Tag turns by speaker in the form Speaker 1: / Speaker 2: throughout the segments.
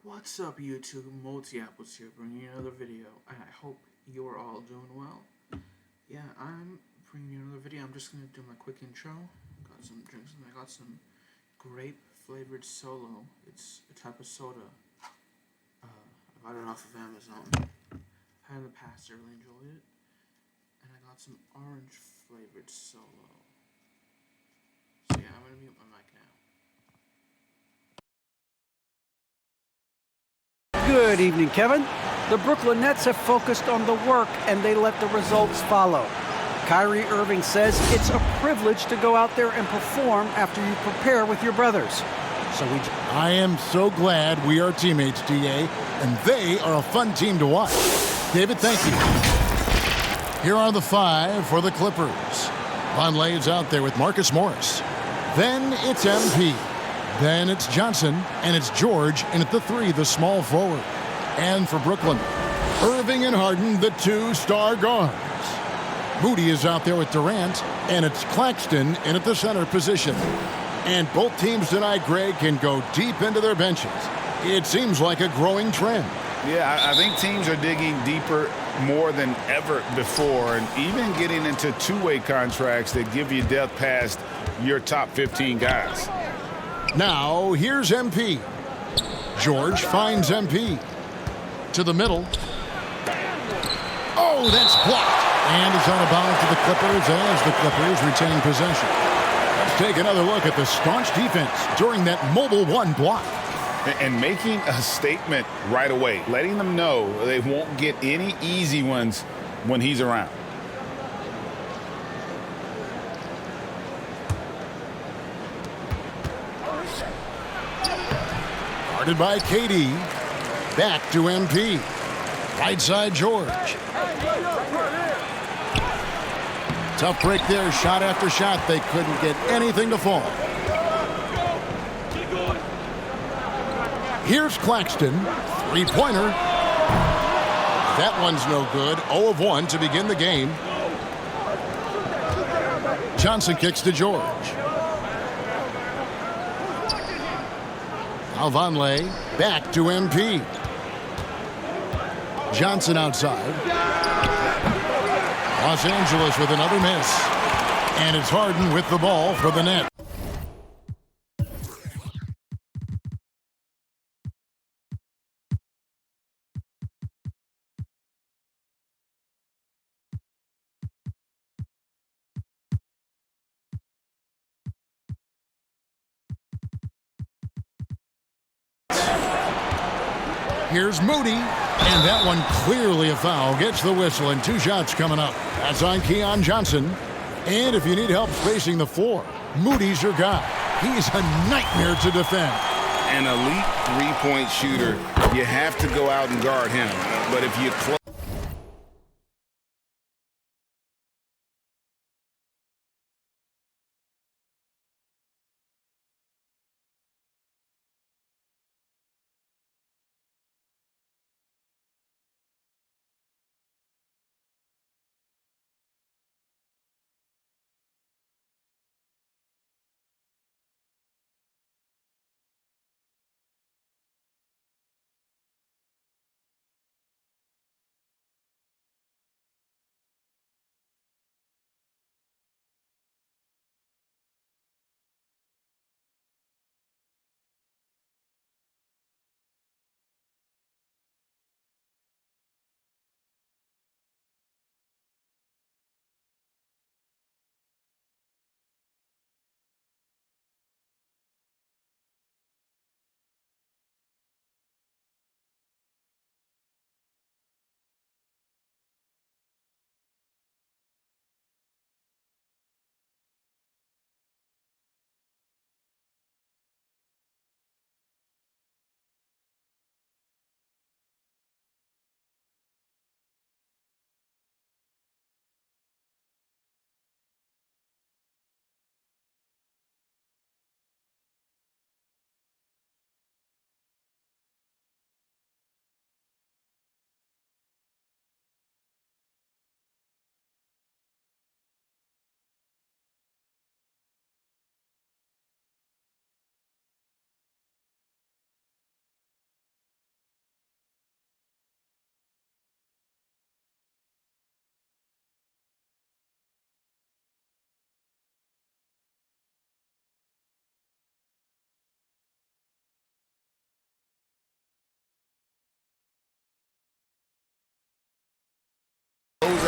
Speaker 1: What's up YouTube, Multi-Apples here, bringing you another video, and I hope you're all doing well. Yeah, I'm bringing you another video. I'm just going to do my quick intro. Got some drinks and I got some grape flavored Solo. It's a type of soda. I got it off of Amazon. Had in the past, I really enjoyed it. And I got some orange flavored Solo. So yeah, I'm going to mute my mic now.
Speaker 2: Good evening, Kevin. The Brooklyn Nets have focused on the work and they let the results follow. Kyrie Irving says it's a privilege to go out there and perform after you prepare with your brothers.
Speaker 3: I am so glad we are teammates, DA, and they are a fun team to watch. David, thank you. Here are the five for the Clippers. Vonleh is out there with Marcus Morris. Then it's MP. Then it's Johnson, and it's George, and at the three, the small forward. And for Brooklyn, Irving and Harden, the two-star guards. Moody is out there with Durant, and it's Claxton in at the center position. And both teams tonight, Greg, can go deep into their benches. It seems like a growing trend.
Speaker 4: Yeah, I think teams are digging deeper more than ever before, and even getting into two-way contracts that give you depth past your top 15 guys.
Speaker 3: Now, here's MP. George finds MP. To the middle. Oh, that's blocked. And it's out of bounds to the Clippers as the Clippers retain possession. Let's take another look at the staunch defense during that mobile one block.
Speaker 4: And making a statement right away, letting them know they won't get any easy ones when he's around.
Speaker 3: Guarded by KD. Back to MP. Right side George. Tough break there. Shot after shot. They couldn't get anything to fall. Here's Claxton. Three-pointer. That one's no good. 0 of 1 to begin the game. Johnson kicks to George. Now Vonleh back to MP. Johnson outside. Los Angeles with another miss. And it's Harden with the ball for the net. Here's Moody, and that one clearly a foul. Gets the whistle, and 2 shots coming up. That's on Keon Johnson. And if you need help spacing the floor, Moody's your guy. He's a nightmare to defend.
Speaker 4: An elite three-point shooter, you have to go out and guard him. But if you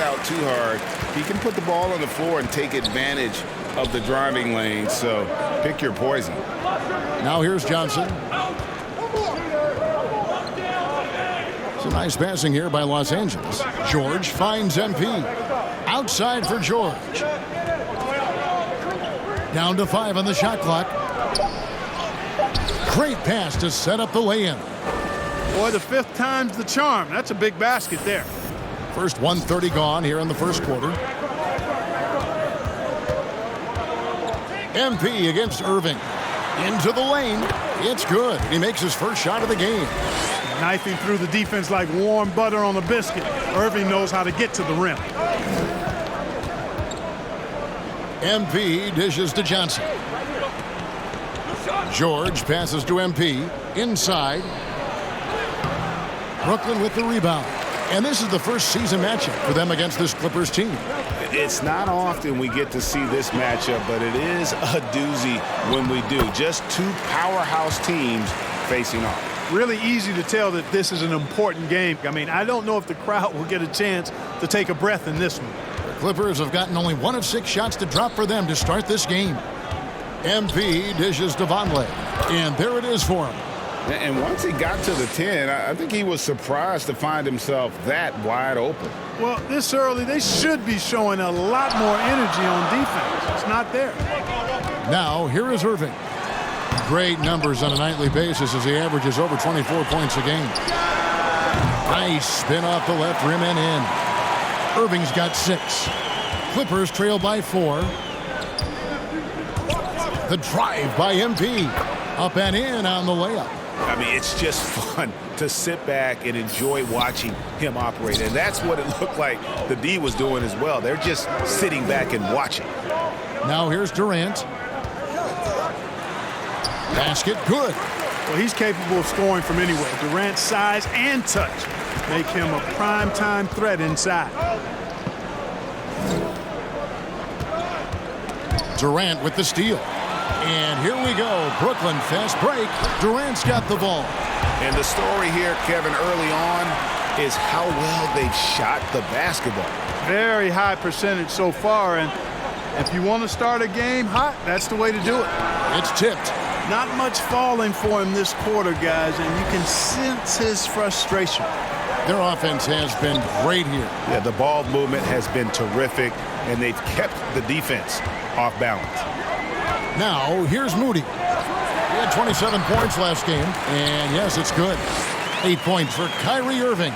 Speaker 4: out too hard, he can put the ball on the floor and take advantage of the driving lane. So pick your poison.
Speaker 3: Now here's Johnson. Some nice passing here by Los Angeles. George finds MP. Outside for George. Down to 5 on the shot clock. Great pass to set up the lay-in.
Speaker 5: Boy, the 5th time's the charm. That's a big basket there.
Speaker 3: First 1:30 gone here in the first quarter. MP against Irving. Into the lane. It's good. He makes his first shot of the game.
Speaker 5: Knifing through the defense like warm butter on a biscuit. Irving knows how to get to the rim.
Speaker 3: MP dishes to Johnson. George passes to MP. Inside. Brooklyn with the rebound. And this is the first season matchup for them against this Clippers team.
Speaker 4: It's not often we get to see this matchup, but it is a doozy when we do. Just two powerhouse teams facing off.
Speaker 5: Really easy to tell that this is an important game. I mean, I don't know if the crowd will get a chance to take a breath in this one.
Speaker 3: The Clippers have gotten only 1 of 6 shots to drop for them to start this game. MP dishes to Vonleh. And there it is for him.
Speaker 4: And once he got to the 10, I think he was surprised to find himself that wide open.
Speaker 5: Well, this early, they should be showing a lot more energy on defense. It's not there.
Speaker 3: Now, here is Irving. Great numbers on a nightly basis as he averages over 24 points a game. Nice spin off the left rim and in. Irving's got 6. Clippers trail by 4. The drive by MP. Up and in on the layup.
Speaker 4: I mean, it's just fun to sit back and enjoy watching him operate. And that's what it looked like the D was doing as well. They're just sitting back and watching.
Speaker 3: Now here's Durant. Basket good.
Speaker 5: Well, he's capable of scoring from anywhere. Durant's size and touch make him a prime-time threat inside.
Speaker 3: Durant with the steal. And here we go. Brooklyn fast break. Durant's got the ball.
Speaker 4: And the story here, Kevin, early on is how well they've shot the basketball.
Speaker 5: Very high percentage so far. And if you want to start a game hot, that's the way to do it.
Speaker 3: It's tipped.
Speaker 5: Not much falling for him this quarter, guys, and you can sense his frustration.
Speaker 3: Their offense has been great here.
Speaker 4: Yeah, the ball movement has been terrific, and they've kept the defense off balance.
Speaker 3: Now, here's Moody. He had 27 points last game, and yes, it's good. 8 points for Kyrie Irving.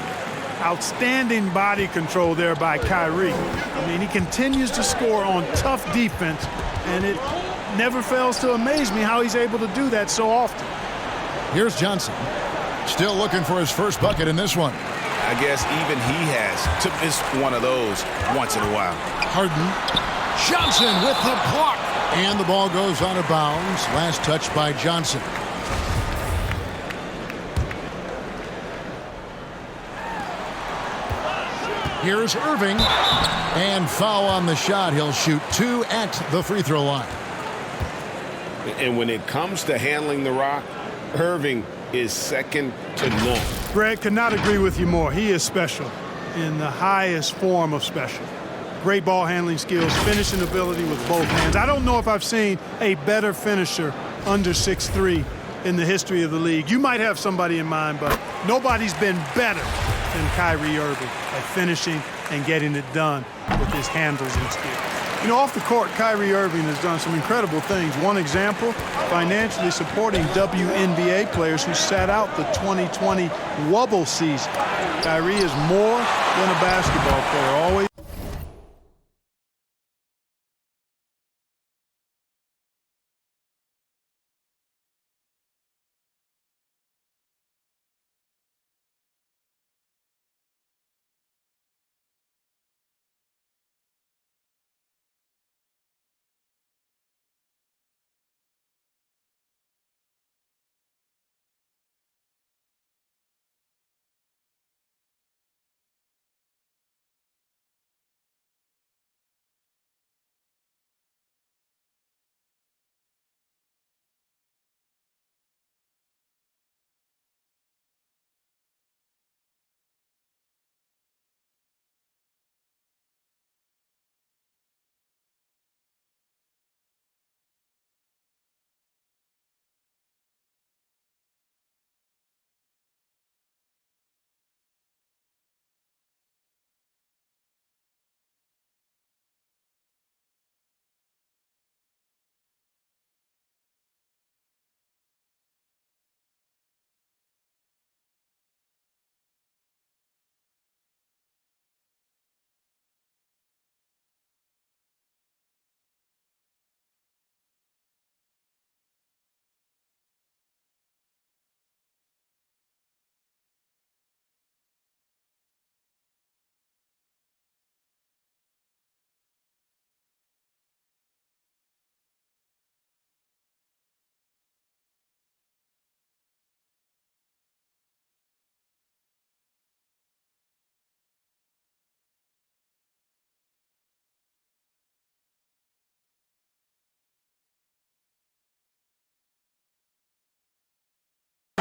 Speaker 5: Outstanding body control there by Kyrie. I mean, he continues to score on tough defense, and it never fails to amaze me how he's able to do that so often.
Speaker 3: Here's Johnson. Still looking for his first bucket in this one.
Speaker 4: I guess even he has to miss one of those once in a while.
Speaker 3: Harden. Johnson with the block. And the ball goes out of bounds. Last touch by Johnson. Here's Irving. And foul on the shot. He'll shoot 2 at the free throw line.
Speaker 4: And when it comes to handling the rock, Irving is second to none.
Speaker 5: Greg, could not agree with you more. He is special in the highest form of special. Great ball handling skills, finishing ability with both hands. I don't know if I've seen a better finisher under 6'3" in the history of the league. You might have somebody in mind, but nobody's been better than Kyrie Irving at finishing and getting it done with his handles and skills. You know, off the court, Kyrie Irving has done some incredible things. One example, financially supporting WNBA players who sat out the 2020 Wubble season. Kyrie is more than a basketball player, always.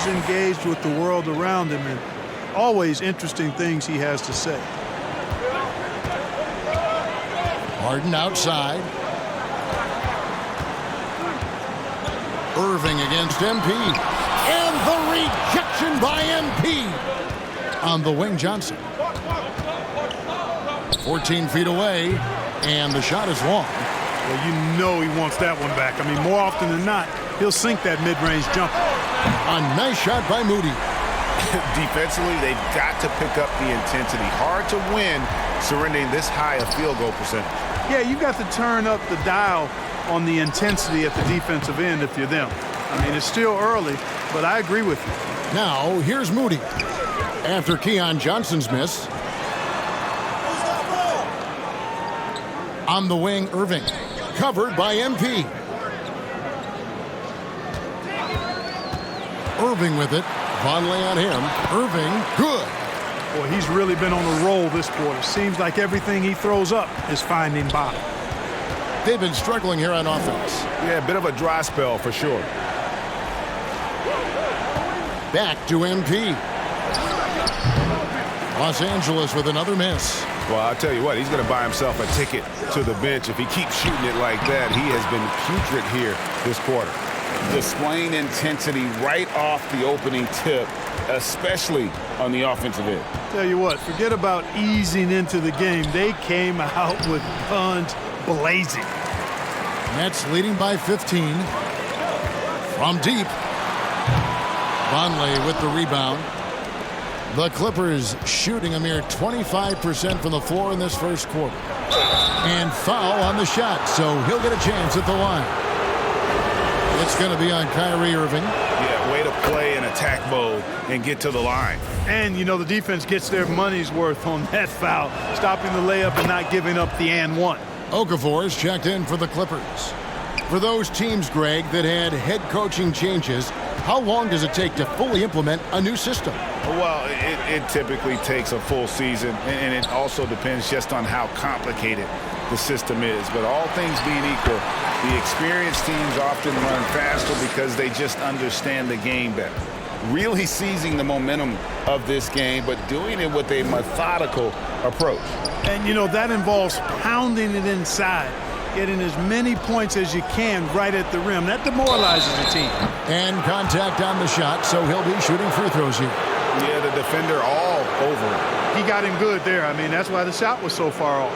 Speaker 5: always engaged with the world around him, and always interesting things he has to say.
Speaker 3: Harden outside. Irving against MP. And the rejection by MP. On the wing, Johnson. 14 feet away, and the shot is long.
Speaker 5: Well, you know he wants that one back. I mean, more often than not, he'll sink that mid-range jumper.
Speaker 3: A nice shot by Moody.
Speaker 4: Defensively, they've got to pick up the intensity. Hard to win surrendering this high a field goal percentage.
Speaker 5: Yeah, you've got to turn up the dial on the intensity at the defensive end if you're them. I mean, it's still early, but I agree with you.
Speaker 3: Now, here's Moody. After Keon Johnson's miss. On the wing, Irving. Covered by MP. Irving with it. Vonleh on him. Irving, good.
Speaker 5: Boy, he's really been on a roll this quarter. Seems like everything he throws up is finding bottom.
Speaker 3: They've been struggling here on offense.
Speaker 4: Yeah, a bit of a dry spell for sure.
Speaker 3: Back to MP. Los Angeles with another miss.
Speaker 4: Well, I'll tell you what, he's going to buy himself a ticket to the bench. If he keeps shooting it like that, he has been putrid here this quarter. Displaying intensity right off the opening tip, especially on the offensive end.
Speaker 5: Tell you what, forget about easing into the game. They came out with guns blazing.
Speaker 3: Nets leading by 15. From deep. Vonleh with the rebound. The Clippers shooting a mere 25% from the floor in this first quarter. And foul on the shot, so he'll get a chance at the line. It's going to be on Kyrie Irving.
Speaker 4: Yeah, way to play in attack mode and get to the line.
Speaker 5: And, you know, the defense gets their money's worth on that foul, stopping the layup and not giving up the and one.
Speaker 3: Okafor's checked in for the Clippers. For those teams, Greg, that had head coaching changes, how long does it take to fully implement a new system?
Speaker 4: Well, it typically takes a full season, and it also depends just on how complicated the system is. But all things being equal, the experienced teams often run faster because they just understand the game better. Really seizing the momentum of this game, but doing it with a methodical approach.
Speaker 5: And, you know, that involves pounding it inside, getting as many points as you can right at the rim. That demoralizes the team.
Speaker 3: And contact on the shot, so he'll be shooting free throws here.
Speaker 4: Yeah, the defender all over him.
Speaker 5: He got him good there. I mean, that's why the shot was so far off.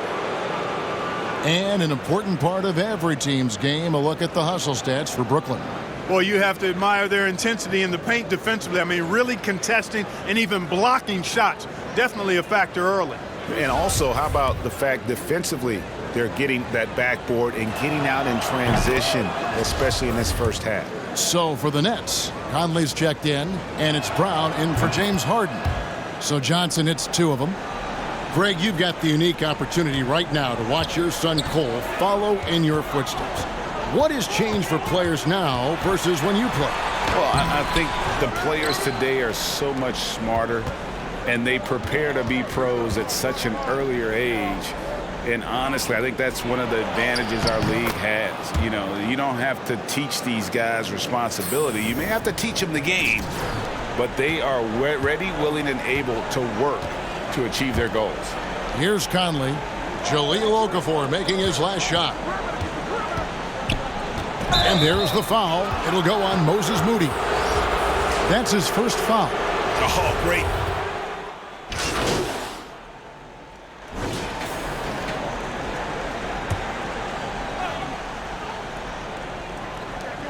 Speaker 3: And an important part of every team's game, a look at the hustle stats for Brooklyn.
Speaker 5: Well, you have to admire their intensity in the paint defensively. I mean, really contesting and even blocking shots. Definitely a factor early.
Speaker 4: And also, how about the fact defensively, they're getting that backboard and getting out in transition, especially in this first half.
Speaker 3: So for the Nets, Conley's checked in, and it's Brown in for James Harden. So Johnson hits two of them. Greg, you've got the unique opportunity right now to watch your son Cole follow in your footsteps. What has changed for players now versus when you played?
Speaker 4: Well, I think the players today are so much smarter, and they prepare to be pros at such an earlier age. And honestly, I think that's one of the advantages our league has. You know, you don't have to teach these guys responsibility. You may have to teach them the game, but they are ready, willing, and able to work to achieve their goals.
Speaker 3: Here's Conley. Jahlil Okafor making his last shot. And there's the foul. It'll go on Moses Moody. That's his first foul.
Speaker 4: Oh, great.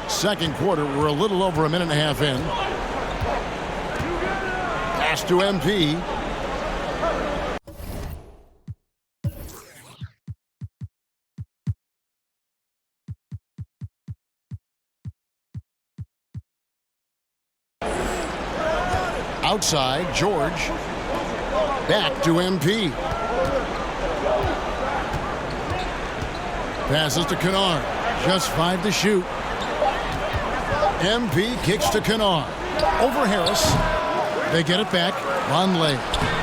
Speaker 3: Second quarter, we're a little over a minute and a half in. Pass to MP. Outside, George. Back to MP. Passes to Kennard. Just 5 to shoot. MP kicks to Kennard. Over Harris. They get it back. Vonleh.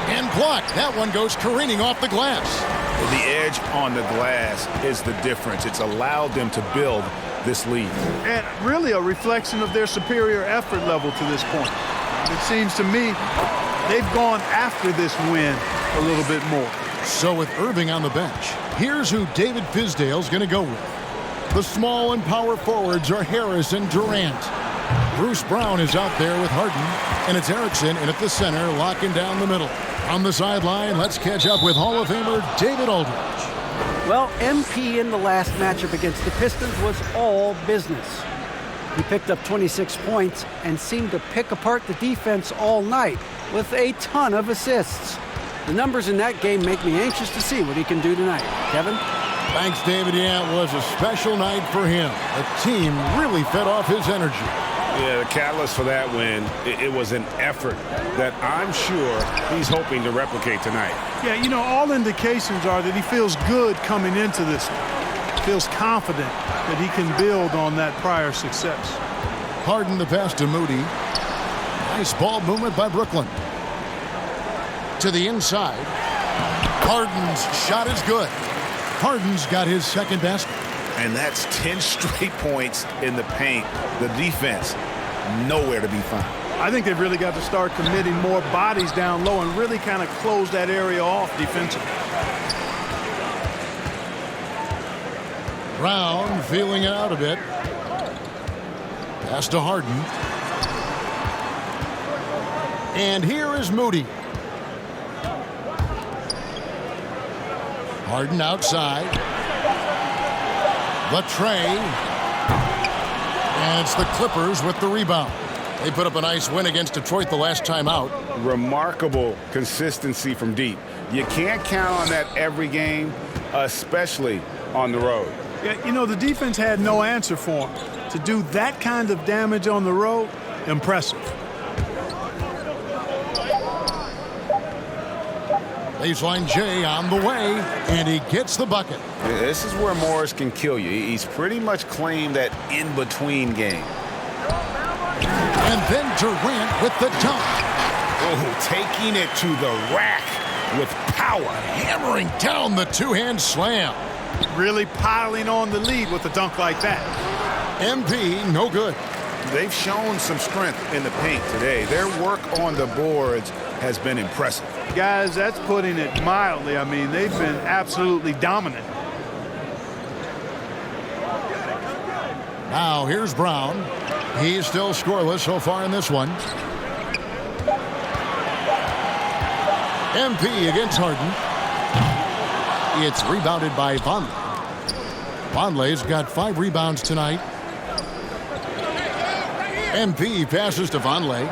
Speaker 3: And blocked. That one goes careening off the glass.
Speaker 4: The edge on the glass is the difference. It's allowed them to build this lead.
Speaker 5: And really a reflection of their superior effort level to this point. It seems to me they've gone after this win a little bit more.
Speaker 3: So with Irving on the bench, here's who David Fizdale's going to go with. The small and power forwards are Harris and Durant. Bruce Brown is out there with Harden, and it's Erickson in at the center, locking down the middle. On the sideline, let's catch up with Hall of Famer David Aldridge.
Speaker 2: Well, MP in the last matchup against the Pistons was all business. He picked up 26 points and seemed to pick apart the defense all night with a ton of assists. The numbers in that game make me anxious to see what he can do tonight. Kevin?
Speaker 3: Thanks, David. Yeah, it was a special night for him. The team really fed off his energy.
Speaker 4: Yeah, the catalyst for that win, it was an effort that I'm sure he's hoping to replicate tonight.
Speaker 5: Yeah, you know, all indications are that he feels good coming into this one. Feels confident that he can build on that prior success.
Speaker 3: Harden the pass to Moody. Nice ball movement by Brooklyn. To the inside. Harden's shot is good. Harden's got his second basket.
Speaker 4: And that's 10 straight points in the paint. The defense, nowhere to be found.
Speaker 5: I think they've really got to start committing more bodies down low and really kind of close that area off defensively.
Speaker 3: Brown feeling it out a bit. Pass to Harden. And here is Moody. Harden outside. The tray. And it's the Clippers with the rebound. They put up a nice win against Detroit the last time out.
Speaker 4: Remarkable consistency from deep. You can't count on that every game, especially on the road.
Speaker 5: Yeah, you know, the defense had no answer for him. To do that kind of damage on the road, impressive.
Speaker 3: Baseline J on the way, and he gets the bucket.
Speaker 4: This is where Morris can kill you. He's pretty much claimed that in-between game.
Speaker 3: And then Durant with the dunk.
Speaker 4: Oh, taking it to the rack with power.
Speaker 3: Hammering down the two-hand slam.
Speaker 5: Really piling on the lead with a dunk like that.
Speaker 3: MP, no good.
Speaker 4: They've shown some strength in the paint today. Their work on the boards has been impressive.
Speaker 5: Guys, that's putting it mildly. I mean, they've been absolutely dominant.
Speaker 3: Now here's Brown. He's still scoreless so far in this one. MP against Harden. It's rebounded by Vonleh. Vonleh's got 5 rebounds tonight. MP passes to Vonleh.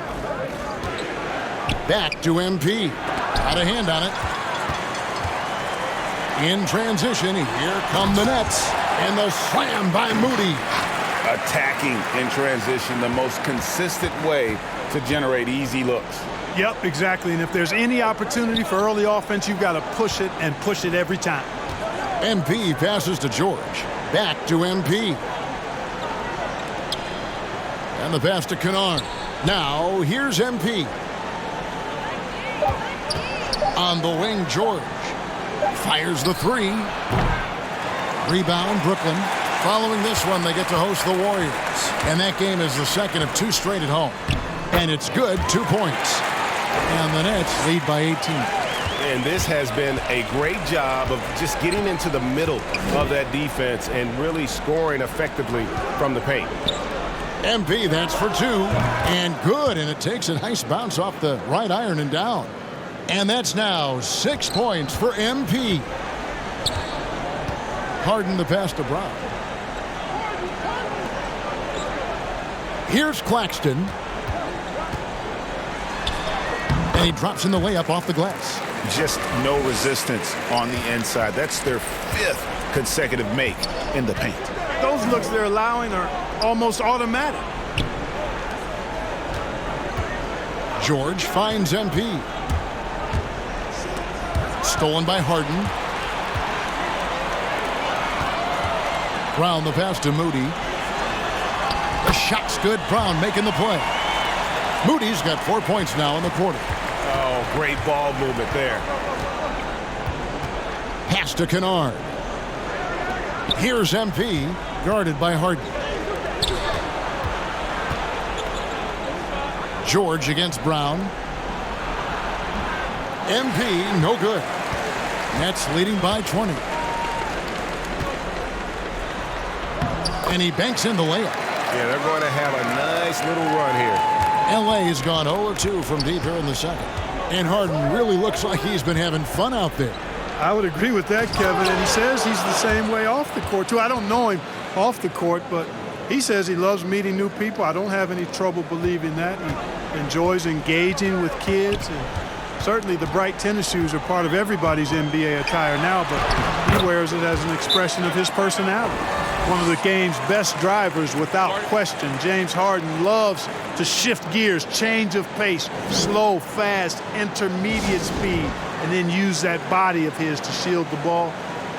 Speaker 3: Back to MP. Got a hand on it. In transition, here come the Nets. And the slam by Moody.
Speaker 4: Attacking in transition, the most consistent way to generate easy looks.
Speaker 5: Yep, exactly. And if there's any opportunity for early offense, you've got to push it and push it every time.
Speaker 3: MP passes to George. Back to MP. And the pass to Kennard. Now, here's MP. On the wing, George. Fires the 3. Rebound, Brooklyn. Following this one, they get to host the Warriors. And that game is the second of 2 straight at home. And it's good, 2 points. And the Nets lead by 18.
Speaker 6: And this has been a great job of just getting into the middle of that defense and really scoring effectively from the paint.
Speaker 3: MP, that's for 2. And good, and it takes a nice bounce off the right iron and down. And that's now 6 points for MP. Harden the pass to Brown. Here's Claxton. And he drops in the layup off the glass.
Speaker 4: Just no resistance on the inside. That's their 5th consecutive make in the paint.
Speaker 5: Those looks they're allowing are almost automatic.
Speaker 3: George finds MP. Stolen by Harden. Brown the pass to Moody. The shot's good. Brown making the play. Moody's got 4 points now in the quarter.
Speaker 6: Oh, great ball movement there.
Speaker 3: Pass to Kennard. Here's MP, guarded by Harden. George against Brown. MP, no good. Nets leading by 20. And he banks in the layup.
Speaker 6: Yeah, they're going to have a nice little run here.
Speaker 3: LA has gone 0-2 from deep here in the second. And Harden really looks like he's been having fun out there.
Speaker 5: I would agree with that, Kevin. And he says he's the same way off the court, too. I don't know him off the court, but he says he loves meeting new people. I don't have any trouble believing that. He enjoys engaging with kids. And certainly the bright tennis shoes are part of everybody's NBA attire now, but he wears it as an expression of his personality. One of the game's best drivers without question. James Harden loves to shift gears, change of pace, slow, fast, intermediate speed, and then use that body of his to shield the ball.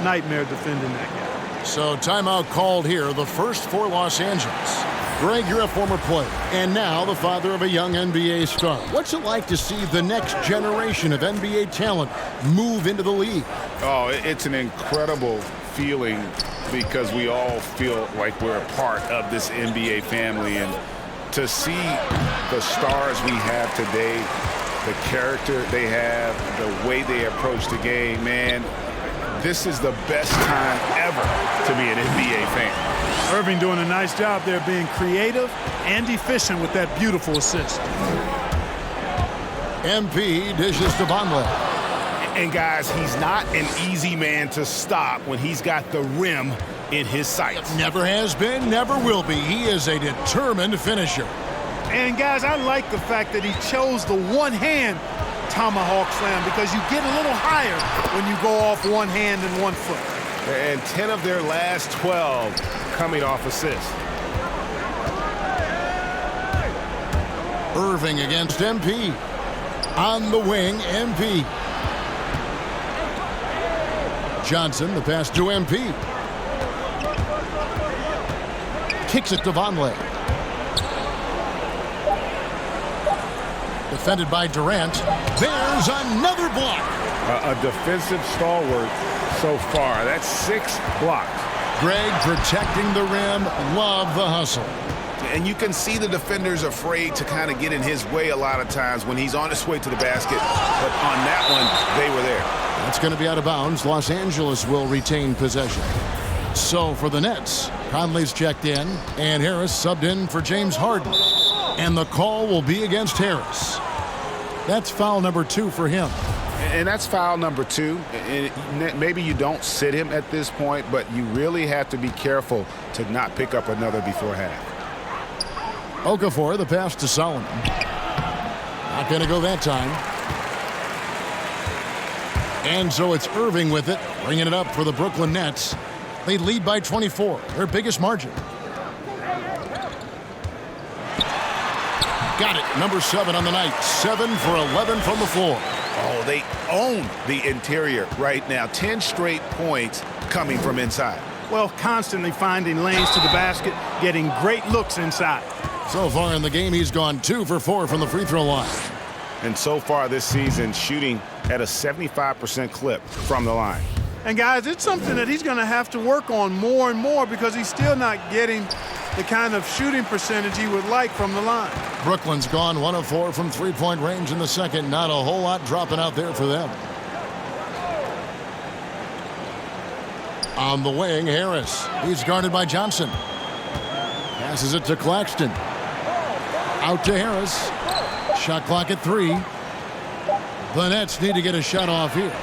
Speaker 5: Nightmare defending that guy.
Speaker 3: So timeout called here, the first for Los Angeles. Greg, you're a former player, and now the father of a young NBA star. What's it like to see the next generation of NBA talent move into the league?
Speaker 4: Oh, it's an incredible feeling because we all feel like we're a part of this NBA family. And to see the stars we have today, the character they have, the way they approach the game, man, this is the best time ever to be an NBA fan.
Speaker 5: Irving doing a nice job there being creative and efficient with that beautiful assist.
Speaker 3: MP dishes to Vonleh.
Speaker 6: And guys, he's not an easy man to stop when he's got the rim in his sights.
Speaker 3: Never has been, never will be. He is a determined finisher.
Speaker 5: And guys, I like the fact that he chose the one-hand tomahawk slam because you get a little higher when you go off one hand and one foot.
Speaker 6: And 10 of their last 12 coming off assists.
Speaker 3: Irving against MP. On the wing, MP. Johnson, the pass to MP. Kicks it to Vonleh. Defended by Durant. There's another block.
Speaker 4: A defensive stalwart so far. That's 6 blocks.
Speaker 3: Greg protecting the rim. Love the hustle.
Speaker 4: And you can see the defenders afraid to kind of get in his way a lot of times when he's on his way to the basket. But on that one, they were there.
Speaker 3: That's going to be out of bounds. Los Angeles will retain possession. So for the Nets, Conley's checked in, and Harris subbed in for James Harden. And the call will be against Harris. That's foul number 2 for him.
Speaker 4: And that's foul number 2. And maybe you don't sit him at this point, but you really have to be careful to not pick up another before half.
Speaker 3: Okafor, the pass to Solomon. Not going to go that time. And so it's Irving with it, bringing it up for the Brooklyn Nets. They lead by 24, their biggest margin. Got it, number 7 on the night. 7 for 11 from the floor.
Speaker 4: Oh, they own the interior right now. 10 straight points coming from inside.
Speaker 5: Well, constantly finding lanes to the basket, getting great looks inside.
Speaker 3: So far in the game, he's gone 2 for 4 from the free throw line.
Speaker 4: And so far this season, shooting at a 75% clip from the line.
Speaker 5: And guys, it's something that he's going to have to work on more and more because he's still not getting the kind of shooting percentage he would like from the line.
Speaker 3: Brooklyn's gone 1 of 4 from three-point range in the second. Not a whole lot dropping out there for them. On the wing, Harris. He's guarded by Johnson. Passes it to Claxton. Out to Harris. Shot clock at 3. The Nets need to get a shot off here.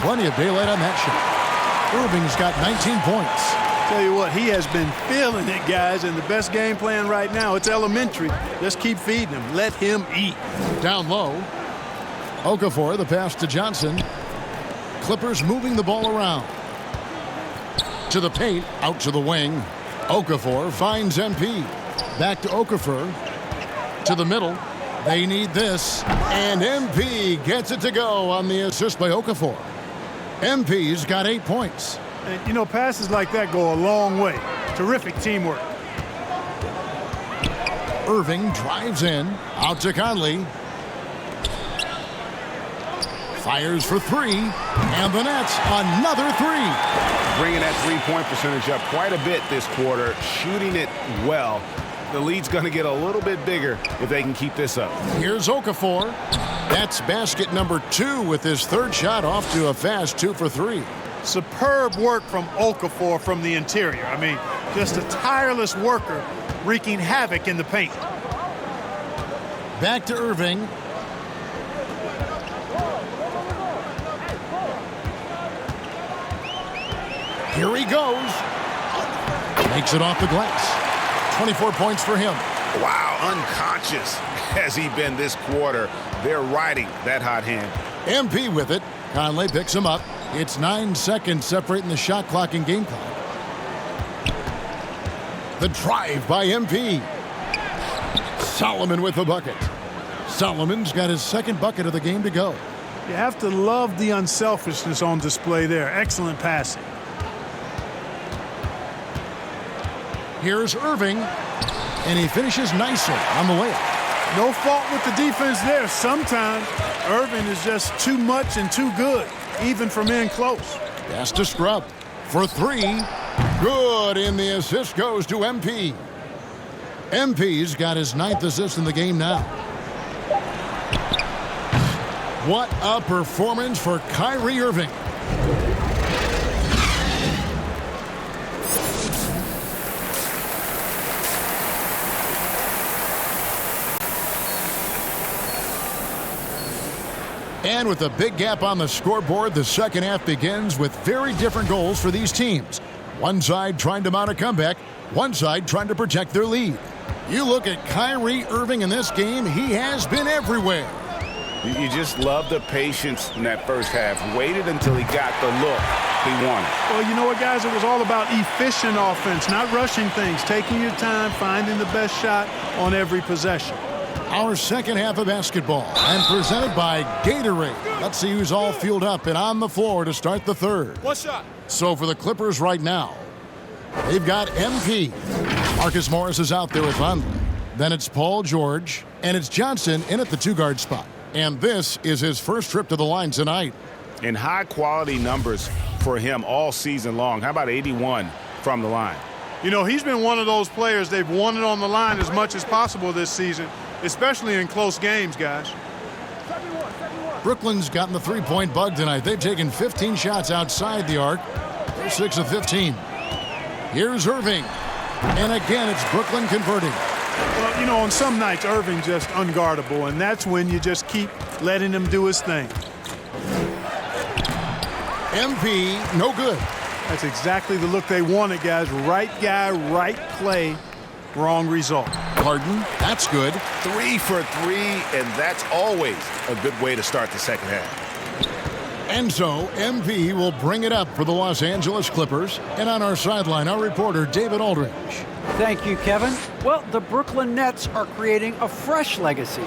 Speaker 3: Plenty of daylight on that shot. Irving's got 19 points.
Speaker 5: Tell you what, he has been feeling it, guys, and the best game plan right now, it's elementary. Just keep feeding him. Let him eat.
Speaker 3: Down low. Okafor, the pass to Johnson. Clippers moving the ball around. To the paint, out to the wing. Okafor finds MP. Back to Okafor. To the middle. They need this. And MP gets it to go on the assist by Okafor. MP's got 8 points.
Speaker 5: And, you know, passes like that go a long way. Terrific teamwork.
Speaker 3: Irving drives in. Out to Conley. Fires for three, and the Nets another three.
Speaker 4: Bringing that three-point percentage up quite a bit this quarter, shooting it well. The lead's going to get a little bit bigger if they can keep this up.
Speaker 3: Here's Okafor. That's basket number 2 with his third shot off to a fast 2 for 3.
Speaker 5: Superb work from Okafor from the interior. I mean, just a tireless worker wreaking havoc in the paint.
Speaker 3: Back to Irving. Here he goes. Makes it off the glass. 24 points for him.
Speaker 4: Wow, unconscious has he been this quarter. They're riding that hot hand.
Speaker 3: MP with it. Conley picks him up. It's 9 seconds separating the shot clock and game clock. The drive by MP. Solomon with the bucket. Solomon's got his second bucket of the game to go.
Speaker 5: You have to love the unselfishness on display there. Excellent passing.
Speaker 3: Here's Irving, and he finishes nicely on the layup.
Speaker 5: No fault with the defense there. Sometimes Irving is just too much and too good, even from in close.
Speaker 3: Pass to Scrub for three. Good, and the assist goes to MP. MP's got his 9th assist in the game now. What a performance for Kyrie Irving. And with a big gap on the scoreboard, the second half begins with very different goals for these teams. One side trying to mount a comeback, one side trying to protect their lead. You look at Kyrie Irving in this game, he has been everywhere.
Speaker 4: You just love the patience in that first half. Waited until he got the look he wanted.
Speaker 5: Well, you know what, guys? It was all about efficient offense, not rushing things, taking your time, finding the best shot on every possession.
Speaker 3: Our second half of basketball, and presented by Gatorade. Let's see who's all fueled up and on the floor to start the third.
Speaker 6: One shot.
Speaker 3: So for the Clippers right now, they've got MP. Marcus Morris is out there with Vonleh. Then it's Paul George, and it's Johnson in at the 2-guard spot. And this is his first trip to the line tonight.
Speaker 4: And high-quality numbers for him all season long. How about 81 from the line?
Speaker 5: You know, he's been one of those players they've wanted on the line as much as possible this season, especially in close games, guys.
Speaker 3: Brooklyn's gotten the three-point bug tonight. They've taken 15 shots outside the arc. They're 6 of 15. Here's Irving. And again, it's Brooklyn converting.
Speaker 5: Well, you know, on some nights, Irving's just unguardable, and that's when you just keep letting him do his thing.
Speaker 3: MP, no good.
Speaker 5: That's exactly the look they wanted, guys. Right guy, right play, wrong result.
Speaker 3: Harden, that's good.
Speaker 4: 3 for 3, and that's always a good way to start the second half.
Speaker 3: And so, MP will bring it up for the Los Angeles Clippers. And on our sideline, our reporter, David Aldridge.
Speaker 2: Thank you, Kevin. Well, the Brooklyn Nets are creating a fresh legacy.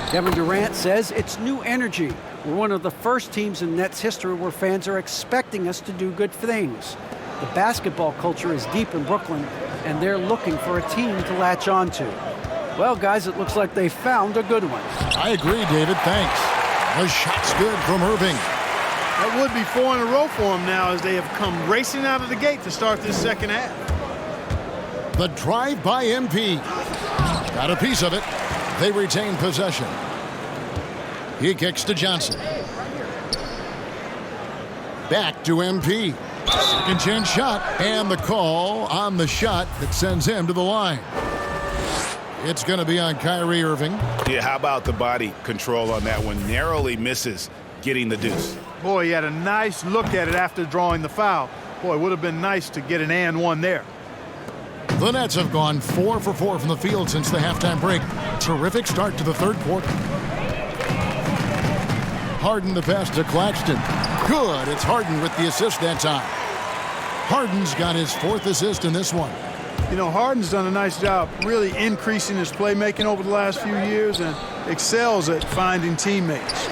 Speaker 2: Kevin Durant says it's new energy. We're one of the first teams in Nets history where fans are expecting us to do good things. The basketball culture is deep in Brooklyn, and they're looking for a team to latch on to. Well, guys, it looks like they found a good one.
Speaker 3: I agree, David. Thanks. The shot's good from Irving.
Speaker 5: That would be 4 in a row for them now as they have come racing out of the gate to start this second half.
Speaker 3: The drive by MP. Got a piece of it. They retain possession. He kicks to Johnson. Back to MP. Second chance shot, and the call on the shot that sends him to the line. It's going to be on Kyrie Irving.
Speaker 4: Yeah, how about the body control on that one? Narrowly misses getting the deuce.
Speaker 5: Boy, he had a nice look at it after drawing the foul. Boy, it would have been nice to get an and one there.
Speaker 3: The Nets have gone 4 for 4 from the field since the halftime break. Terrific start to the third quarter. Harden the pass to Claxton. Good. It's Harden with the assist that time. Harden's got his 4th assist in this one.
Speaker 5: You know, Harden's done a nice job really increasing his playmaking over the last few years and excels at finding teammates.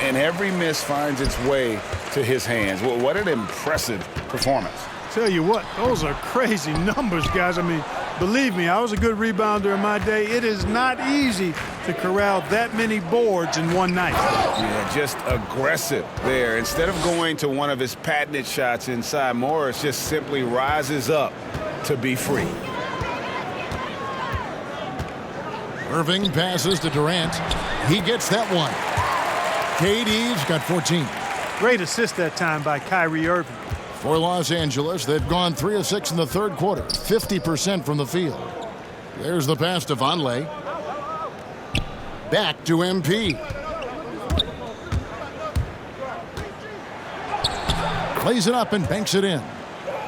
Speaker 4: And every miss finds its way to his hands. Well, what an impressive performance.
Speaker 5: Tell you what, those are crazy numbers, guys. I mean, believe me, I was a good rebounder in my day. It is not easy to corral that many boards in one night.
Speaker 4: Yeah, just aggressive there. Instead of going to one of his patented shots inside, Morris just simply rises up to be free.
Speaker 3: Irving passes to Durant. He gets that one. KD's got 14.
Speaker 5: Great assist that time by Kyrie Irving.
Speaker 3: For Los Angeles, they've gone 3 of 6 in the third quarter, 50% from the field. There's the pass to Vonleh. Back to MP. Plays it up and banks it in.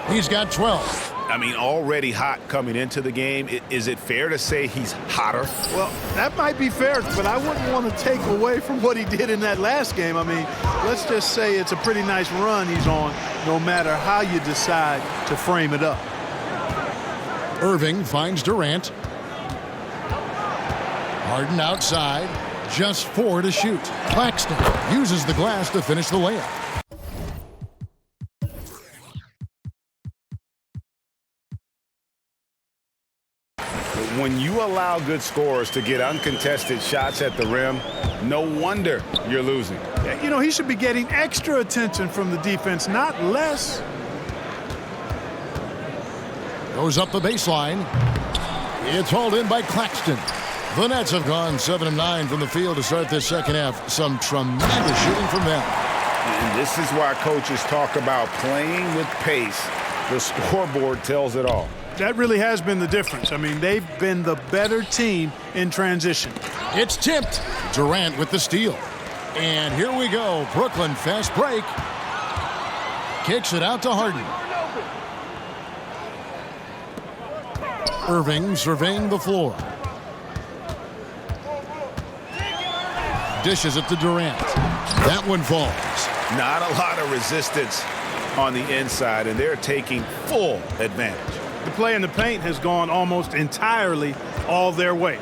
Speaker 3: He's got 12.
Speaker 4: I mean, already hot coming into the game. Is it fair to say he's hotter?
Speaker 5: Well, that might be fair, but I wouldn't want to take away from what he did in that last game. I mean, let's just say it's a pretty nice run he's on, no matter how you decide to frame it up.
Speaker 3: Irving finds Durant. Harden outside. Just 4 to shoot. Claxton uses the glass to finish the layup.
Speaker 4: When you allow good scorers to get uncontested shots at the rim, no wonder you're losing.
Speaker 5: You know, he should be getting extra attention from the defense, not less.
Speaker 3: Goes up the baseline. It's hauled in by Claxton. The Nets have gone 7 of 9 from the field to start this second half. Some tremendous shooting from them.
Speaker 4: And this is why coaches talk about playing with pace. The scoreboard tells it all.
Speaker 5: That really has been the difference. I mean, they've been the better team in transition.
Speaker 3: It's tipped. Durant with the steal. And here we go. Brooklyn fast break. Kicks it out to Harden. Irving surveying the floor. Dishes it to Durant. That one falls.
Speaker 4: Not a lot of resistance on the inside, and they're taking full advantage.
Speaker 5: The play in the paint has gone almost entirely all their way.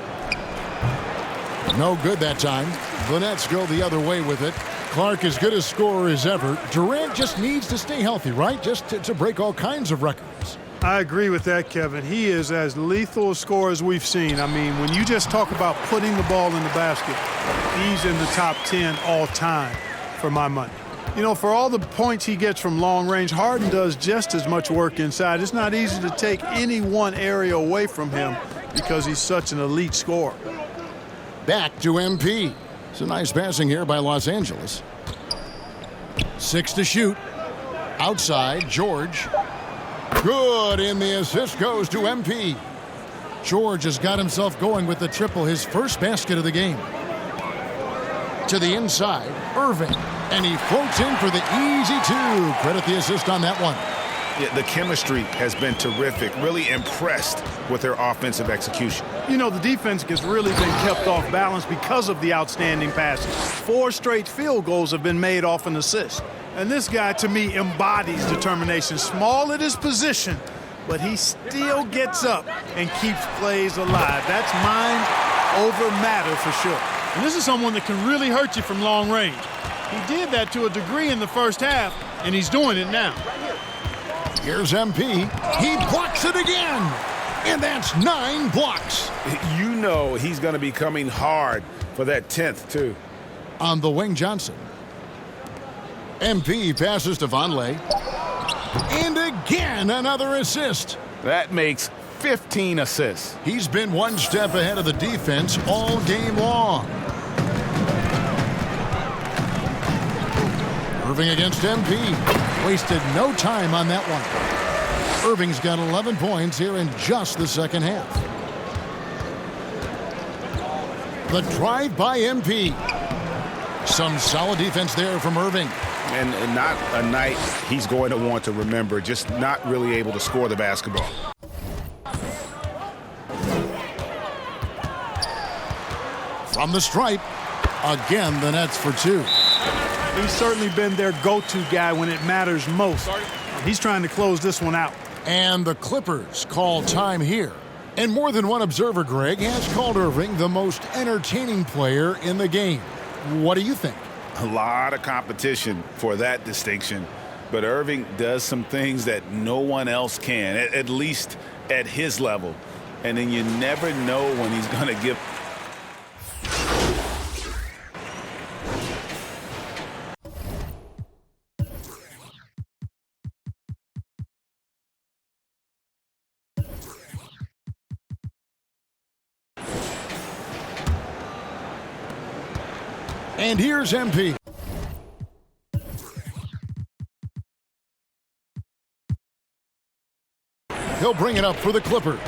Speaker 3: No good that time. The Nets go the other way with it. Clark as good a scorer as ever. Durant just needs to stay healthy, right? Just to break all kinds of records.
Speaker 5: I agree with that, Kevin. He is as lethal a scorer as we've seen. I mean, when you just talk about putting the ball in the basket, he's in the top 10 all time for my money. You know, for all the points he gets from long range, Harden does just as much work inside. It's not easy to take any one area away from him because he's such an elite scorer.
Speaker 3: Back to MP. It's a nice passing here by Los Angeles. 6 to shoot. Outside, George. Good, and the assist goes to MP. George has got himself going with the triple, his first basket of the game. To the inside, Irving. And he floats in for the easy 2. Credit the assist on that one.
Speaker 4: Yeah, the chemistry has been terrific. Really impressed with their offensive execution.
Speaker 5: You know, the defense has really been kept off balance because of the outstanding passes. 4 straight field goals have been made off an assist. And this guy, to me, embodies determination. Small at his position, but he still gets up and keeps plays alive. That's mind over matter for sure. And this is someone that can really hurt you from long range. He did that to a degree in the first half, and he's doing it now.
Speaker 3: Here's MP. He blocks it again. And that's 9 blocks.
Speaker 4: You know he's going to be coming hard for that 10th, too.
Speaker 3: On the wing, Johnson. MP passes to Vonleh. And again, another assist.
Speaker 4: That makes 15 assists.
Speaker 3: He's been one step ahead of the defense all game long. Irving against MP. Wasted no time on that one. Irving's got 11 points here in just the second half. The drive by MP. Some solid defense there from Irving.
Speaker 4: And not a night he's going to want to remember, just not really able to score the basketball.
Speaker 3: From the stripe, again the Nets for 2.
Speaker 5: He's certainly been their go-to guy when it matters most. He's trying to close this one out.
Speaker 3: And the Clippers call time here. And more than one observer, Greg, has called Irving the most entertaining player in the game. What do you think?
Speaker 4: A lot of competition for that distinction, but Irving does some things that no one else can, at least at his level. And then you never know when he's going to give.
Speaker 3: And here's MP. He'll bring it up for the Clippers.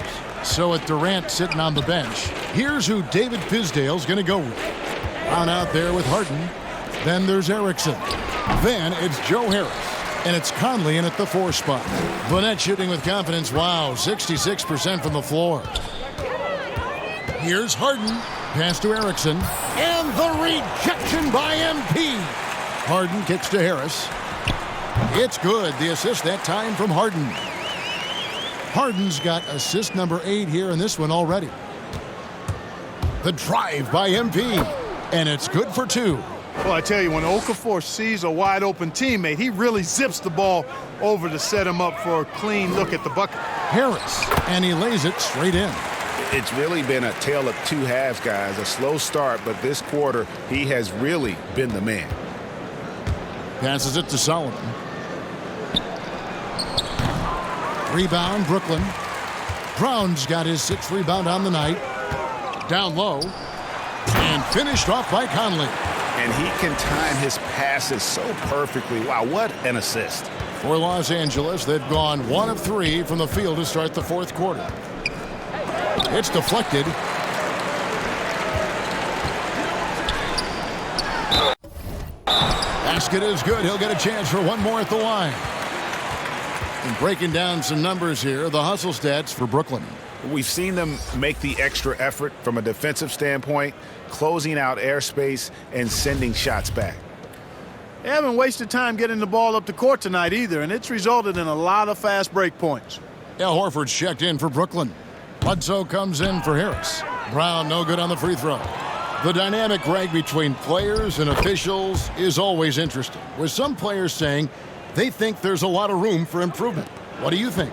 Speaker 3: So with Durant sitting on the bench, here's who David Fizdale's going to go with. On out there with Harden. Then there's Erickson. Then it's Joe Harris. And it's Conley in at the 4 spot. Bonnet shooting with confidence. Wow, 66% from the floor. Here's Harden. Pass to Erickson. And the rejection by MP. Harden kicks to Harris. It's good. The assist that time from Harden. Harden's got assist number 8 here in this one already. The drive by MP. And it's good for 2.
Speaker 5: Well, I tell you, when Okafor sees a wide-open teammate, he really zips the ball over to set him up for a clean look at the bucket.
Speaker 3: Harris, and he lays it straight in.
Speaker 4: It's really been a tale of 2 halves, guys. A slow start, but this quarter, he has really been the man.
Speaker 3: Passes it to Solomon. Rebound, Brooklyn. Brown's got his 6th rebound on the night. Down low. And finished off by Conley.
Speaker 4: And he can time his passes so perfectly. Wow, what an assist.
Speaker 3: For Los Angeles, they've gone 1 of 3 from the field to start the 4th quarter. It's deflected. Basket is good. He'll get a chance for 1 more at the line. And breaking down some numbers here, the hustle stats for Brooklyn.
Speaker 4: We've seen them make the extra effort from a defensive standpoint, closing out airspace and sending shots back.
Speaker 5: They haven't wasted time getting the ball up the court tonight either, and it's resulted in a lot of fast break points.
Speaker 3: Al Horford's checked in for Brooklyn. Bledsoe comes in for Harris. Brown no good on the free throw. The dynamic rag between players and officials is always interesting, with some players saying they think there's a lot of room for improvement. What do you think?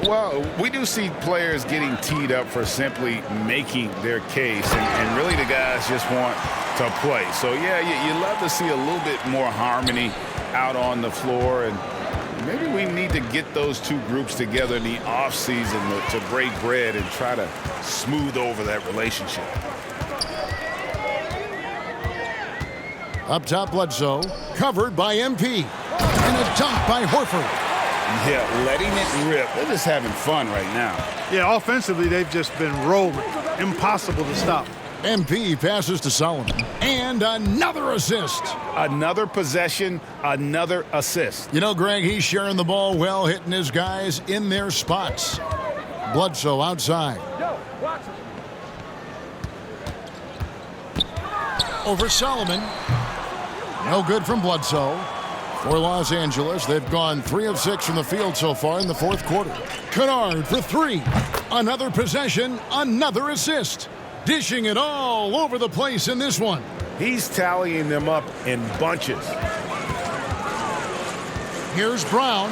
Speaker 4: Well, we do see players getting teed up for simply making their case, and really the guys just want to play. So, yeah, you love to see a little bit more harmony out on the floor, and maybe we need to get those 2 groups together in the offseason to break bread and try to smooth over that relationship.
Speaker 3: Up top, Bledsoe, covered by MP, and a dunk by Horford.
Speaker 4: Yeah, letting it rip. They're just having fun right now.
Speaker 5: Yeah, offensively, they've just been rolling. Impossible to stop.
Speaker 3: MP passes to Solomon. And another assist.
Speaker 4: Another possession, another assist.
Speaker 3: You know, Greg, he's sharing the ball well, hitting his guys in their spots. Bledsoe outside. Over Solomon. No good from Bledsoe. For Los Angeles, they've gone 3 of 6 from the field so far in the 4th quarter. Kennard for 3. Another possession, another assist. Dishing it all over the place in this one.
Speaker 4: He's tallying them up in bunches.
Speaker 3: Here's Brown.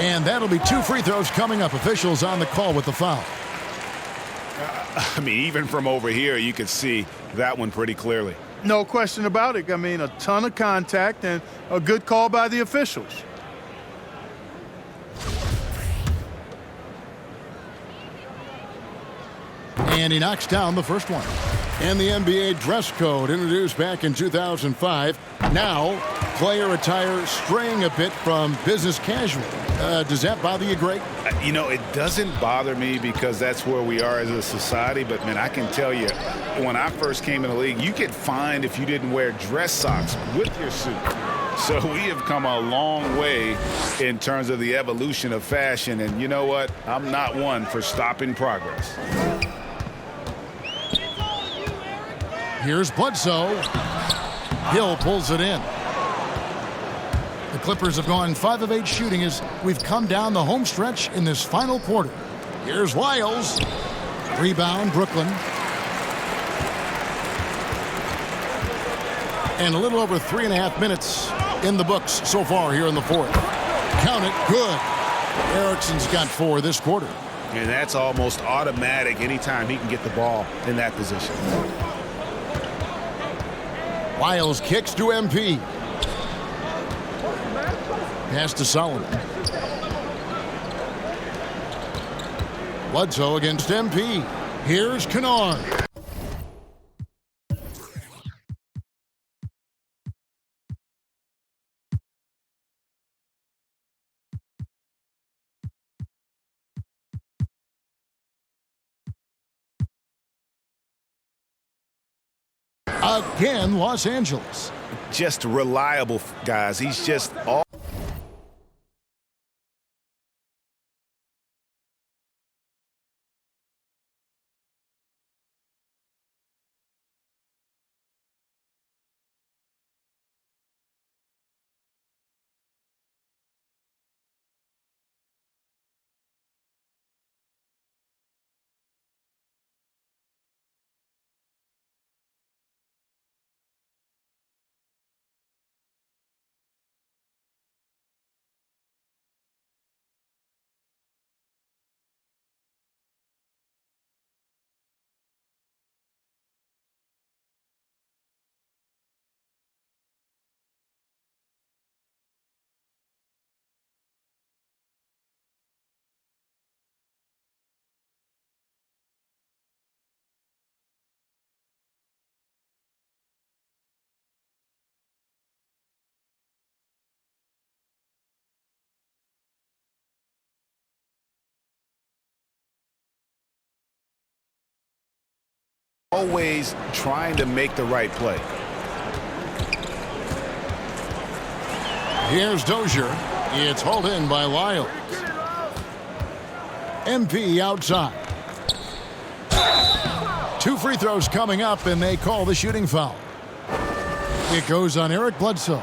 Speaker 3: And that'll be 2 free throws coming up. Officials on the call with the foul.
Speaker 4: I mean, even from over here, you could see that one pretty clearly.
Speaker 5: No question about it. I mean, a ton of contact and a good call by the officials.
Speaker 3: And he knocks down the first one. And the NBA dress code introduced back in 2005. Now, player attire straying a bit from business casual. Does that bother you, Greg?
Speaker 4: You know, it doesn't bother me because that's where we are as a society. But, man, I can tell you, when I first came in the league, you get fined if you didn't wear dress socks with your suit. So we have come a long way in terms of the evolution of fashion. And you know what? I'm not one for stopping progress.
Speaker 3: Here's Bledsoe. Hill pulls it in. The Clippers have gone 5 of 8 shooting as we've come down the home stretch in this final quarter. Here's Lyles. Rebound, Brooklyn. And a little over 3.5 minutes in the books so far here in the 4th. Count it, good. Erickson's got 4 this quarter.
Speaker 4: And that's almost automatic anytime he can get the ball in that position.
Speaker 3: Lyles kicks to MP. Pass to Solomon. Bledsoe against MP. Here's Kennard. Again, Los Angeles.
Speaker 4: Just reliable, guys. He's just all. Always trying to make the right play.
Speaker 3: Here's Dozier. It's hauled in by Lyles. MP outside. 2 free throws coming up, and they call the shooting foul. It goes on Eric Bledsoe.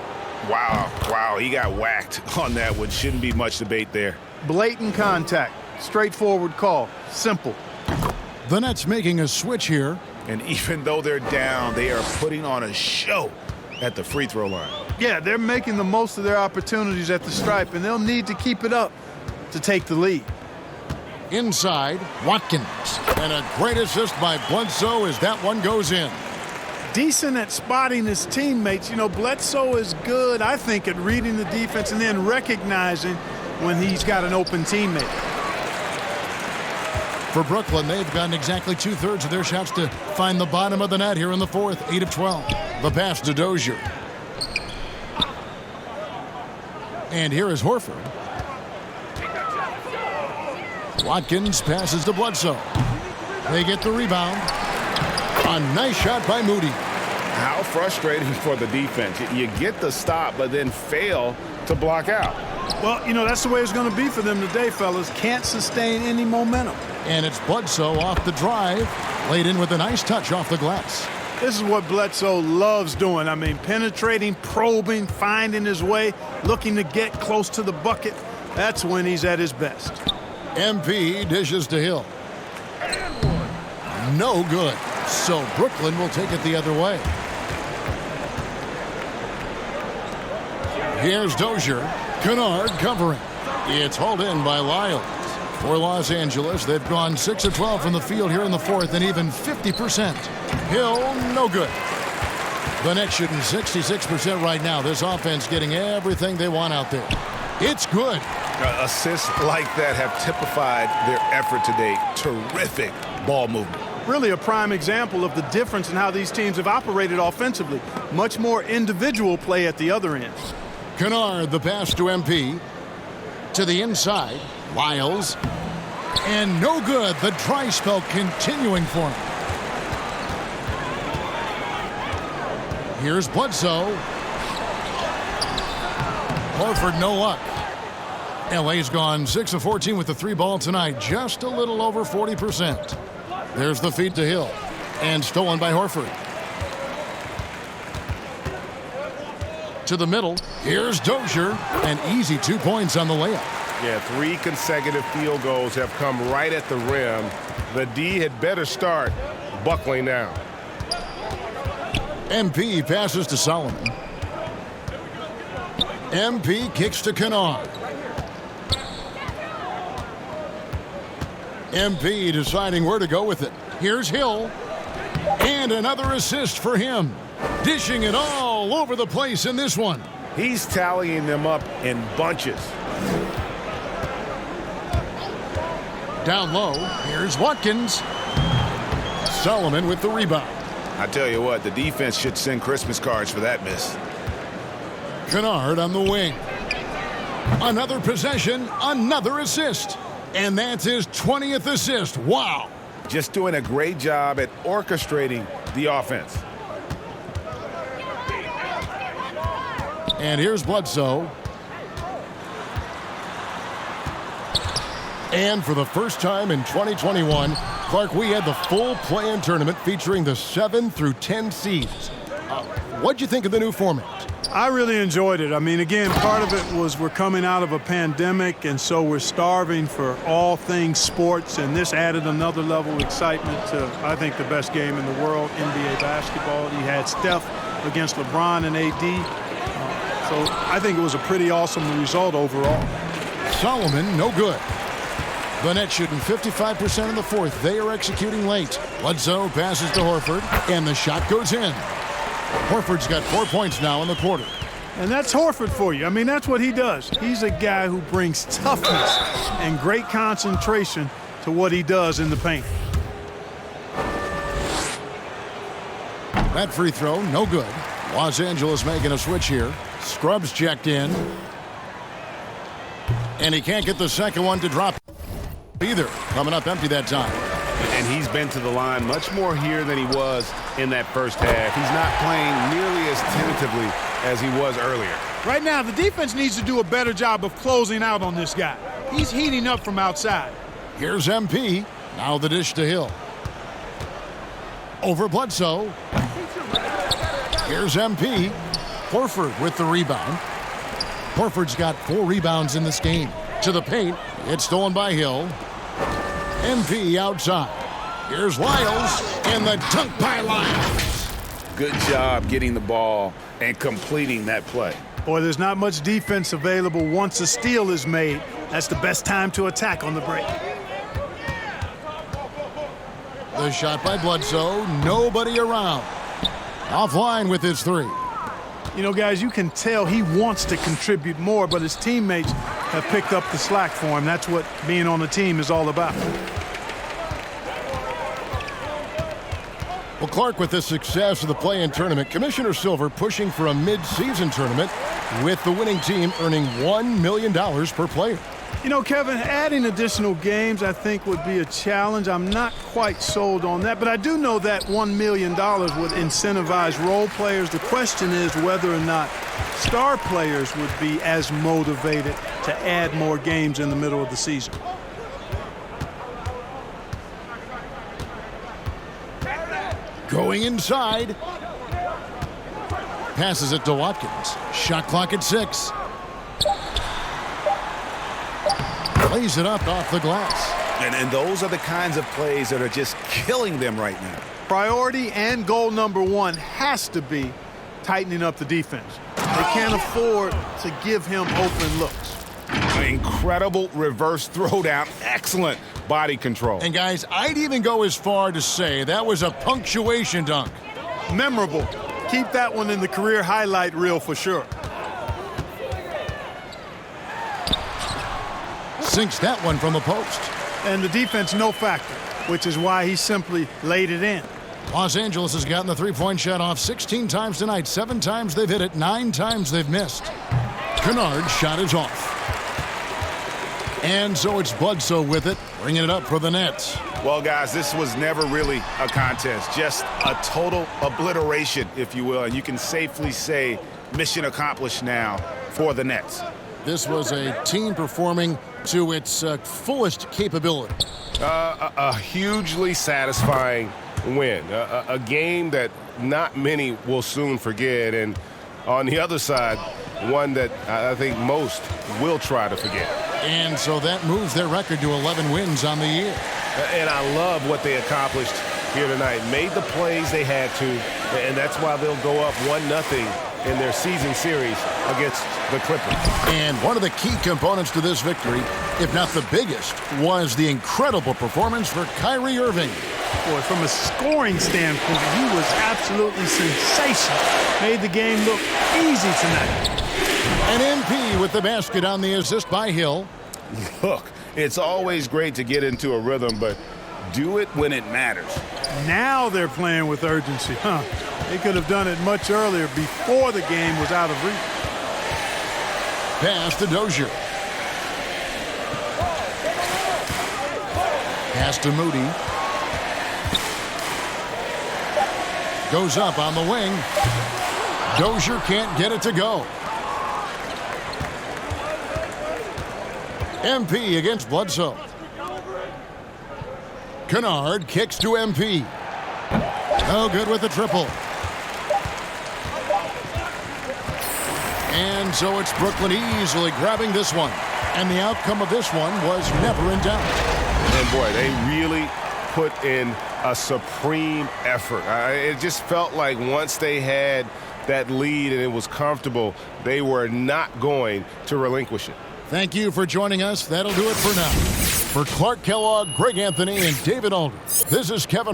Speaker 4: Wow, he got whacked on that one. Shouldn't be much debate there.
Speaker 5: Blatant contact. Straightforward call. Simple.
Speaker 3: The Nets making a switch here.
Speaker 4: And even though they're down, they are putting on a show at the free throw line.
Speaker 5: Yeah, they're making the most of their opportunities at the stripe, and they'll need to keep it up to take the lead.
Speaker 3: Inside, Watkins. And a great assist by Bledsoe as that one goes in.
Speaker 5: Decent at spotting his teammates. You know, Bledsoe is good, I think, at reading the defense and then recognizing when he's got an open teammate.
Speaker 3: For Brooklyn, they've gotten exactly 2/3 of their shots to find the bottom of the net here in the fourth. 8 of 12. The pass to Dozier. And here is Horford. Watkins passes to Bledsoe. They get the rebound. A nice shot by Moody.
Speaker 4: How frustrating for the defense. You get the stop, but then fail to block out.
Speaker 5: Well, you know, that's the way it's going to be for them today, fellas. Can't sustain any momentum.
Speaker 3: And it's Bledsoe off the drive. Laid in with a nice touch off the glass.
Speaker 5: This is what Bledsoe loves doing. I mean, penetrating, probing, finding his way, looking to get close to the bucket. That's when he's at his best.
Speaker 3: MP dishes to Hill. No good. So Brooklyn will take it the other way. Here's Dozier. Kennard covering. It's hauled in by Lyles. For Los Angeles, they've gone 6 of 12 from the field here in the fourth and even 50%. Hill, no good. The Nets shooting 66% right now. This offense getting everything they want out there. It's good.
Speaker 4: Assists like that have typified their effort today. Terrific ball movement.
Speaker 5: Really a prime example of the difference in how these teams have operated offensively. Much more individual play at the other end.
Speaker 3: Kennard, the pass to MP. To the inside, Lyles. And no good. The dry spell continuing for him. Here's Bledsoe. Horford, no luck. LA's gone 6 of 14 with the 3 ball tonight. Just a little over 40%. There's the feed to Hill. And stolen by Horford. To the middle. Here's Dozier. An easy 2 points on the layup.
Speaker 6: Yeah, 3 consecutive field goals have come right at the rim. The D had better start buckling down.
Speaker 3: MP passes to Solomon. MP kicks to Kennard. MP deciding where to go with it. Here's Hill. And another assist for him. Dishing it all over the place in this one.
Speaker 4: He's tallying them up in bunches.
Speaker 3: Down low, here's Watkins. Solomon with the rebound.
Speaker 4: I tell you what, the defense should send Christmas cards for that miss.
Speaker 3: Kennard on the wing. Another possession, another assist. And that's his 20th assist. Wow.
Speaker 4: Just doing a great job at orchestrating the offense.
Speaker 3: And here's Bledsoe. And for the first time in 2021, Clark, we had the full play-in tournament featuring the 7 through 10 seeds. What'd you think of the new format?
Speaker 5: I really enjoyed it. I mean, again, part of it was we're coming out of a pandemic, and so we're starving for all things sports, and this added another level of excitement to, I think, the best game in the world, NBA basketball. You had Steph against LeBron and AD. So I think it was a pretty awesome result overall.
Speaker 3: Solomon, no good. The Nets shooting 55% in the fourth. They are executing late. Bledsoe passes to Horford, and the shot goes in. Horford's got 4 points now in the quarter.
Speaker 5: And that's Horford for you. I mean, that's what he does. He's a guy who brings toughness and great concentration to what he does in the paint.
Speaker 3: That free throw, no good. Los Angeles making a switch here. Scrubs checked in. And he can't get the second one to drop either. Coming up empty that time.
Speaker 4: And he's been to the line much more here than he was in that first half. He's not playing nearly as tentatively as he was earlier.
Speaker 5: Right now, the defense needs to do a better job of closing out on this guy. He's heating up from outside.
Speaker 3: Here's MP. Now the dish to Hill. Over Bledsoe. Here's MP. Horford with the rebound. Horford's got 4 rebounds in this game. To the paint. It's stolen by Hill. MP outside. Here's Lyles, and the dunk by Lyles.
Speaker 4: Good job getting the ball and completing that play.
Speaker 5: Boy, there's not much defense available once a steal is made. That's the best time to attack on the break.
Speaker 3: The shot by Bledsoe, nobody around. Offline with his 3.
Speaker 5: You know, guys, you can tell he wants to contribute more, but his teammates have picked up the slack for him. That's what being on the team is all about.
Speaker 3: Well, Clark, with the success of the play-in tournament, Commissioner Silver pushing for a mid-season tournament with the winning team earning $1 million per player.
Speaker 5: You know, Kevin, adding additional games I think would be a challenge. I'm not quite sold on that, but I do know that $1 million would incentivize role players. The question is whether or not star players would be as motivated to add more games in the middle of the season.
Speaker 3: Going inside. Passes it to Watkins. Shot clock at 6. Plays it up off the glass.
Speaker 4: And those are the kinds of plays that are just killing them right now.
Speaker 5: Priority and goal number 1 has to be tightening up the defense. They can't afford to give him open looks.
Speaker 4: Incredible reverse throwdown. Excellent body control.
Speaker 3: And guys, I'd even go as far to say that was a punctuation dunk.
Speaker 5: Memorable. Keep that one in the career highlight reel for sure.
Speaker 3: Sinks that one from the post.
Speaker 5: And the defense no factor, which is why he simply laid it in.
Speaker 3: Los Angeles has gotten the three-point shot off 16 times tonight. 7 times they've hit it, 9 times they've missed. Kennard's shot is off. And so it's Bledsoe with it, bringing it up for the Nets.
Speaker 4: Well, guys, this was never really a contest, just a total obliteration, if you will. And you can safely say mission accomplished now for the Nets.
Speaker 3: This was a team performing to its fullest capability.
Speaker 6: A hugely satisfying win. A game that not many will soon forget. And on the other side, one that I think most will try to forget.
Speaker 3: And so that moves their record to 11 wins on the year.
Speaker 6: And I love what they accomplished here tonight. Made the plays they had to, and that's why they'll go up 1-0 in their season series against the Clippers.
Speaker 3: And one of the key components to this victory, if not the biggest, was the incredible performance for Kyrie Irving.
Speaker 5: Boy, from a scoring standpoint, he was absolutely sensational. Made the game look easy tonight.
Speaker 3: An MP with the basket on the assist by Hill.
Speaker 4: Look, it's always great to get into a rhythm, but do it when it matters.
Speaker 5: Now they're playing with urgency, huh? They could have done it much earlier before the game was out of reach.
Speaker 3: Pass to Dozier. Pass to Moody. Goes up on the wing. Dozier can't get it to go. MP against Bledsoe. Kennard kicks to MP. No good with the triple. And so it's Brooklyn easily grabbing this one. And the outcome of this one was never in doubt.
Speaker 6: And boy, they really put in a supreme effort. It just felt like once they had that lead and it was comfortable, they were not going to relinquish it.
Speaker 3: Thank you for joining us. That'll do it for now. For Clark Kellogg, Greg Anthony, and David Aldridge, this is Kevin